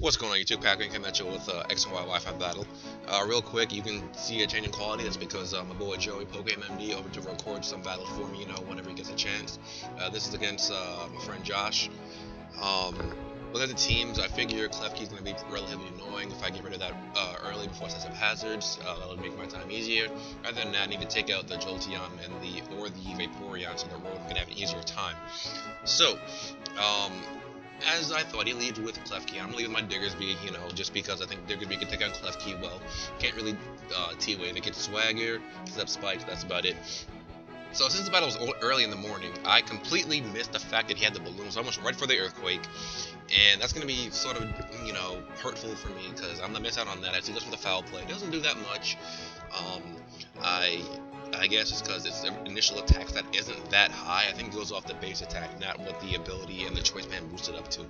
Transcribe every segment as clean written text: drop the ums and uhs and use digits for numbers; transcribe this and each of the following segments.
What's going on YouTube? Kaioken came at you with X and Y Wi-Fi battle. Real quick, you can see a change in quality. That's because my boy Joey PokeMD over to record some battles for me, whenever he gets a chance. This is against my friend Josh. Looking at the teams, I figure Klefki's going to be relatively annoying if I get rid of that early before sets of hazards. That'll make my time easier. Other than that, I need to take out the Jolteon and the Vaporeon so the Rotom can have an easier time. So, as I thought, he leads with Klefki. I'm gonna leave with my Diggersby, just because I think Diggersby can take out Klefki well. Can't really T-Wave. It gets Swagger, except Spikes, that's about it. So since the battle was early in the morning, I completely missed the fact that he had the balloon, so I almost ready for the Earthquake. And that's going to be sort of, hurtful for me, because I'm going to miss out on that. I see this with a foul play. It doesn't do that much. I guess it's because its initial attack stat isn't that high. I think it goes off the base attack, not what the ability and the choice band boosted up to.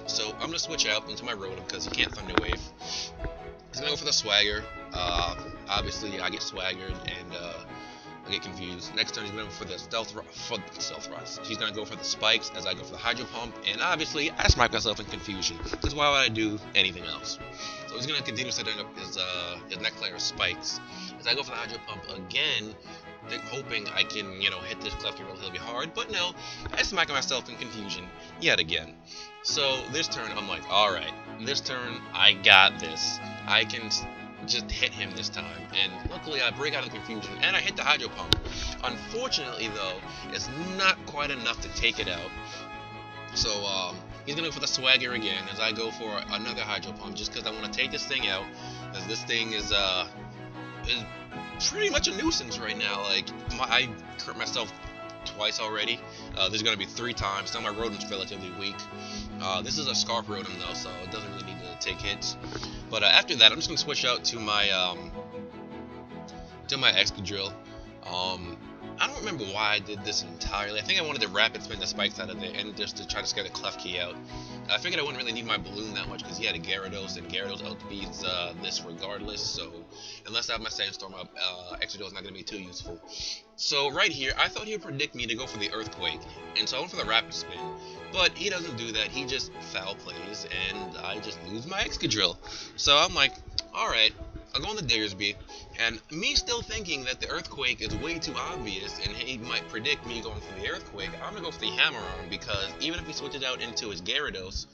So I'm going to switch out into my Rotom because he can't Thunder Wave. He's going to go for the Swagger. Obviously, I get Swaggered and I get confused. Next turn, he's going to go for the Stealth Rise. He's going to go for the Spikes as I go for the Hydro Pump. And obviously, I smack myself in confusion. Because why would I do anything else? So he's going to continue setting up his next layer of Spikes. As I go for the Hydro Pump again, hoping I can, hit this Klefki relatively hard. But no, I smack myself in confusion yet again. So this turn, I'm like, alright, this turn, I got this. I can just hit him this time, and luckily I break out of the confusion and I hit the Hydro Pump. Unfortunately though, it's not quite enough to take it out. So he's gonna go for the Swagger again as I go for another Hydro Pump just because I want to take this thing out, as this thing is pretty much a nuisance right now. Like I hurt myself twice already. There's gonna be 3 times. Now my Rotom's relatively weak. This is a Scarf Rotom though, so it doesn't really need to take hits. But after that, I'm just gonna switch out to my Excadrill. I don't remember why I did this entirely. I think I wanted to rapid spin the Spikes out of there and just to try to scare the Klefki out. I figured I wouldn't really need my balloon that much because he had a Gyarados, and Gyarados outbeats this regardless. So unless I have my Sandstorm up, Excadrill is not going to be too useful. So right here, I thought he would predict me to go for the Earthquake, and so I went for the rapid spin. But he doesn't do that. He just foul plays, and I just lose my Excadrill. So I'm like, alright, I'll go on the Diggersby, and me still thinking that the Earthquake is way too obvious and he might predict me going for the Earthquake, I'm going to go for the Hammer Arm, because even if he switches out into his Gyarados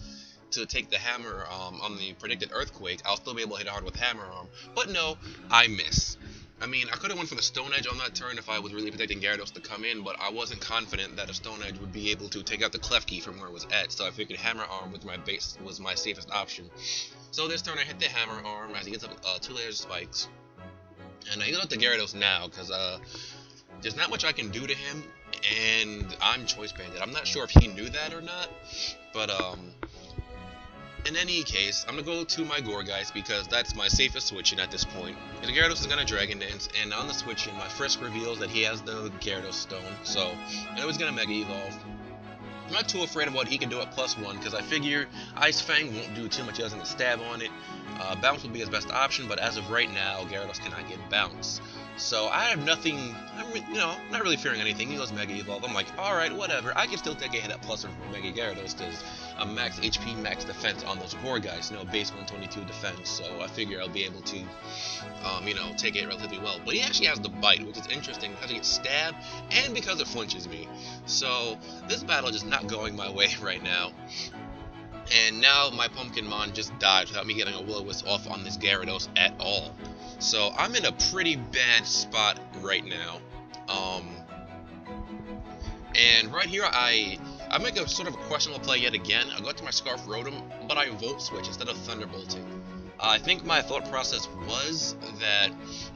to take the Hammer on the predicted Earthquake, I'll still be able to hit it hard with Hammer Arm. But no, I miss. I mean, I could have went for the Stone Edge on that turn if I was really predicting Gyarados to come in, but I wasn't confident that a Stone Edge would be able to take out the Klefki from where it was at, so I figured Hammer Arm with my base was my safest option. So this turn I hit the Hammer Arm as he gets up 2 layers of Spikes. And he goes up to Gyarados now, because there's not much I can do to him, and I'm Choice Banded. I'm not sure if he knew that or not, but in any case, I'm going to go to my Gourgeist because that's my safest switch-in at this point. The Gyarados is going to Dragon Dance, and on the switch-in, my Frisk reveals that he has the Gyarados Stone, so I know he's going to Mega Evolve. I'm not too afraid of what he can do at +1, because I figure Ice Fang won't do too much. He doesn't stab on it. Bounce will be his best option, but as of right now, Gyarados cannot get Bounce. So I have nothing, not really fearing anything. He goes Mega Evolve. I'm like, alright, whatever. I can still take a hit at +1 from Mega Gyarados, because I'm max HP, max defense on those Gourgeist, base 122 defense. So I figure I'll be able to, take it relatively well. But he actually has the Bite, which is interesting because he gets stabbed and because it flinches me. So this battle is just not going my way right now. And now my Pumpkinmon just died without me getting a Will-O-Wisp off on this Gyarados at all. So I'm in a pretty bad spot right now. And right here I make a sort of a questionable play yet again. I go to my Scarf Rotom, but I Volt Switch instead of Thunderbolting. I think my thought process was that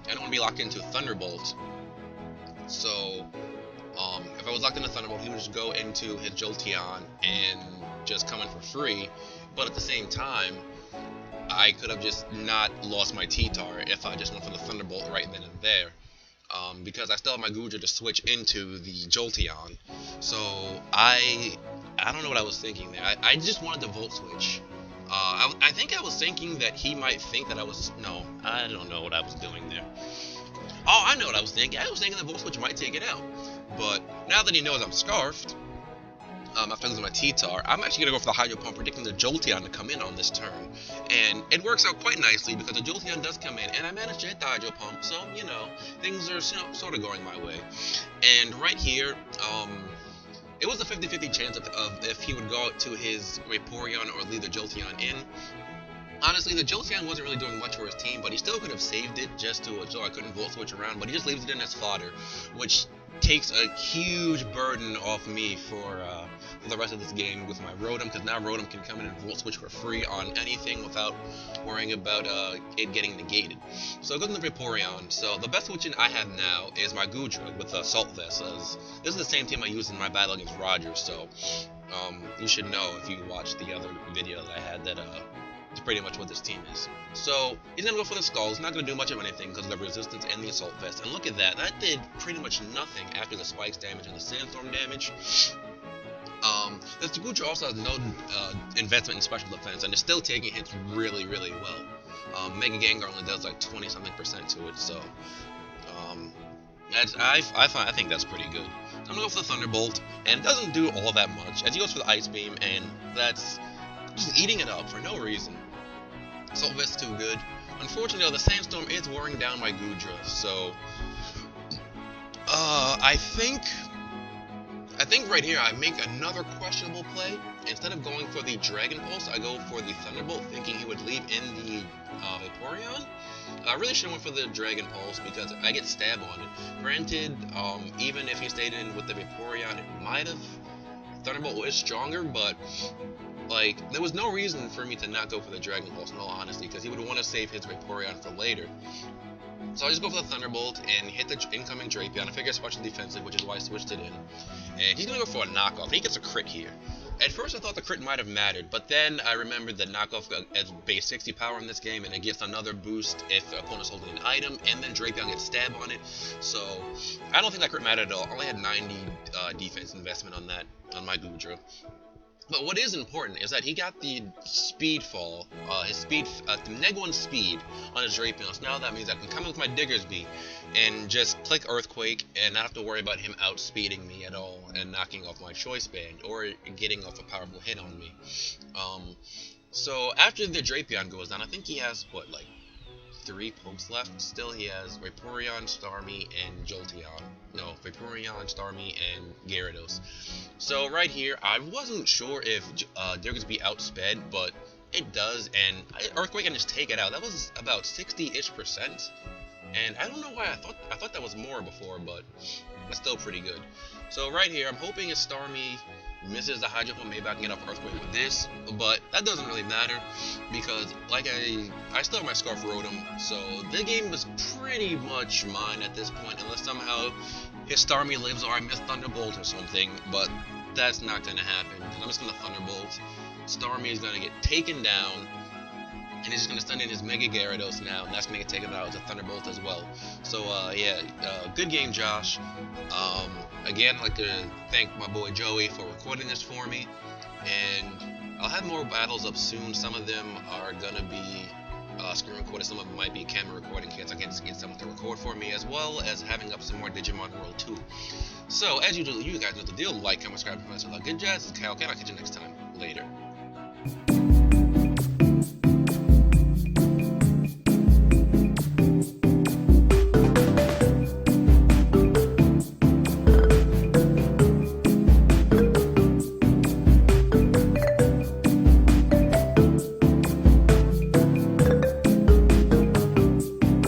I don't want to be locked into Thunderbolt. So if I was locked into Thunderbolt, he would just go into his Jolteon and just come in for free. But at the same time, I could have just not lost my T-Tar if I just went for the Thunderbolt right then and there. Because I still have my Goodra to switch into the Jolteon. So I don't know what I was thinking there. I just wanted to Volt Switch. I think I was thinking that he might think that I was... No, I don't know what I was doing there. Oh, I know what I was thinking. I was thinking that Volt Switch might take it out. But now that he knows I'm Scarfed, after losing my T-Tar, I'm actually going to go for the Hydro Pump, predicting the Jolteon to come in on this turn. And it works out quite nicely because the Jolteon does come in, and I managed to hit the Hydro Pump, so, you know, things are sort of going my way. And right here, it was a 50-50 chance of if he would go out to his Vaporeon or leave the Jolteon in. Honestly, the Jolteon wasn't really doing much for his team, but he still could have saved it just so I couldn't Volt Switch around, but he just leaves it in as fodder, which takes a huge burden off me for the rest of this game with my Rotom, because now Rotom can come in and Volt Switch for free on anything without worrying about it getting negated. So it goes into Vaporeon. So the best switching I have now is my Goodra with Assault Vest. This is the same team I used in my battle against Roger, so you should know if you watched the other video that I had that it's pretty much what this team is. So he's gonna go for the Skull. He's not gonna do much of anything because of the resistance and the Assault Vest. And look at that. That did pretty much nothing after the Spikes damage and the Sandstorm damage. This Yugioh also has no investment in special defense and is still taking hits really, really well. Mega Gengar only does like 20-something% to it, so I think that's pretty good. So I'm gonna go for the Thunderbolt, and it doesn't do all that much as he goes for the Ice Beam, and that's just eating it up for no reason. Assault Vest too good. Unfortunately, though, the Sandstorm is wearing down my Goodra, so I think right here I make another questionable play. Instead of going for the Dragon Pulse, I go for the Thunderbolt, thinking he would leave in the Vaporeon. I really should have went for the Dragon Pulse because I get Stab on it. Granted, even if he stayed in with the Vaporeon, it might have. Thunderbolt is stronger, but like there was no reason for me to not go for the Dragon Pulse in all honesty, because he would want to save his Vaporeon for later. So I just go for the Thunderbolt and hit the incoming Drapion. I figure it's much defensive, which is why I switched it in. And he's gonna go for a knockoff. He gets a crit here. At first I thought the crit might have mattered, but then I remembered that knockoff has base 60 power in this game, and it gets another boost if the opponent's holding an item, and then Drapion gets stab on it. So I don't think that crit mattered at all. I only had 90 defense investment on that, on my Goodra. But what is important is that he got the speed fall, the neg1 speed on his Drapion. So now that means I can come in with my Diggersby and just click Earthquake and not have to worry about him outspeeding me at all and knocking off my Choice Band or getting off a powerful hit on me. So after the Drapion goes down, I think he has, what, like 3 pokes left. Still he has Vaporeon, Starmie, and Jolteon. No, Vaporeon, Starmie, and Gyarados. So right here, I wasn't sure if Diggersby outsped, but it does, and Earthquake can just take it out. That was about 60-ish%, and I don't know why I thought that was more before, but that's still pretty good. So right here, I'm hoping if Starmie misses the Hydro Pump, maybe I can get off Earthquake with this, but that doesn't really matter because like I still have my Scarf Rotom, so the game was pretty much mine at this point, unless somehow his Starmie lives or I miss Thunderbolt or something, but that's not going to happen. I'm just going to Thunderbolt. Starmie is going to get taken down, and he's just going to send in his Mega Gyarados now, and that's going to get taken out as a Thunderbolt as well. So, yeah, good game, Josh. Again, I'd like to thank my boy Joey for recording this for me, and I'll have more battles up soon. Some of them are going to be screen recorded, some of them might be camera recording in case I can't get someone to record for me, as well as having up some more Digimon World 2. So, as usual, you guys know the deal. Like, comment, subscribe, and good jazz. This is Kaioken. I'll catch you next time. Later.